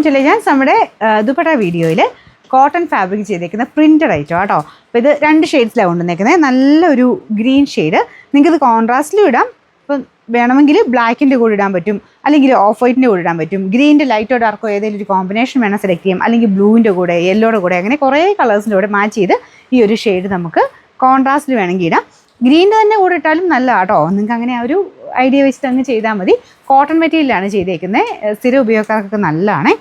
To legends. നമ്മുടെ ദുപ്പട്ട വീഡിയോയിൽ cotton fabric ചെയ്തേക്കുന്ന പ്രിൻറ്റഡ് ഐറ്റം കേട്ടോ. അപ്പോൾ ഇത് 2 ഷെയ്ഡ്സിലാണ് കൊണ്ടുവന്നേക്കുന്നത്. നല്ലൊരു ഗ്രീൻ ഷെയ്ഡ്. നിങ്ങൾക്കിത് കോൺട്രാസ്റ്റിലും ഇടാം. ഇപ്പം വേണമെങ്കിൽ ബ്ലാക്കിൻ്റെ കൂടെ ഇടാൻ പറ്റും, അല്ലെങ്കിൽ ഓഫ് വൈറ്റിൻ്റെ കൂടെ ഇടാൻ പറ്റും. ഗ്രീൻ്റെ ലൈറ്റോ ഡാർക്കോ ഏതെങ്കിലും ഒരു കോമ്പിനേഷൻ വേണം സെലക്ട് ചെയ്യാം, അല്ലെങ്കിൽ ബ്ലൂവിൻ്റെ കൂടെ യെല്ലോയുടെ കൂടെ, അങ്ങനെ കുറേ കളേഴ്സിൻ്റെ കൂടെ മാച്ച് ചെയ്ത് ഈ ഒരു ഷെയ്ഡ് നമുക്ക് കോൺട്രാസ്റ്റിൽ വേണമെങ്കിൽ ഇടാം. ഗ്രീൻ്റെ തന്നെ കൂടെ ഇട്ടാലും നല്ലതാണ് കേട്ടോ. നിങ്ങൾക്ക് അങ്ങനെ ആ ഒരു ഐഡിയ വെച്ചിട്ട് അങ്ങ് ചെയ്താൽ മതി. കോട്ടൺ മെറ്റീരിയലാണ് ചെയ്തേക്കുന്നത്. സ്ഥിര ഉപയോഗക്കാർക്കൊക്കെ നല്ലതാണ്.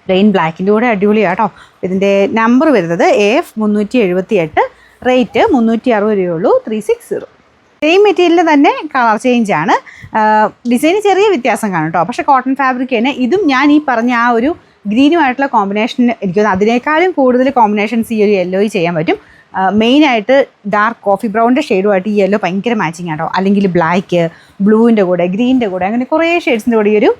പ്ലെയിൻ ബ്ലാക്കിൻ്റെ കൂടെ അടിപൊളിയാണ് കേട്ടോ. ഇതിൻ്റെ നമ്പർ വരുന്നത് AF 378, റേറ്റ് 360 രൂപയുള്ളൂ. 360. സെയിം മെറ്റീരിയൽ തന്നെ കളർ ചേഞ്ചാണ്. ഡിസൈന് ചെറിയ വ്യത്യാസം കാണും കേട്ടോ. പക്ഷേ കോട്ടൺ ഫാബ്രിക് തന്നെ ഇതും ഞാൻ ഈ പറഞ്ഞ ആ ഒരു ഗ്രീനുമായിട്ടുള്ള കോമ്പിനേഷൻ എനിക്ക് തോന്നുന്നു അതിനേക്കാളും കൂടുതൽ കോമ്പിനേഷൻസ് ഈ ഒരു യെല്ലോയിൽ ചെയ്യാൻ പറ്റും. മെയിനായിട്ട് ഡാർക്ക് കോഫി ബ്രൗണിൻ്റെ ഷെയ്ഡുമായിട്ട് ഈ യെല്ലോ ഭയങ്കര മാച്ചിങ് ആട്ടോ. അല്ലെങ്കിൽ ബ്ലാക്ക്, ബ്ലൂവിൻ്റെ കൂടെ, ഗ്രീനിൻ്റെ കൂടെ, അങ്ങനെ കുറേ ഷെയ്ഡ്സിൻ്റെ കൂടെ ഈ ഒരു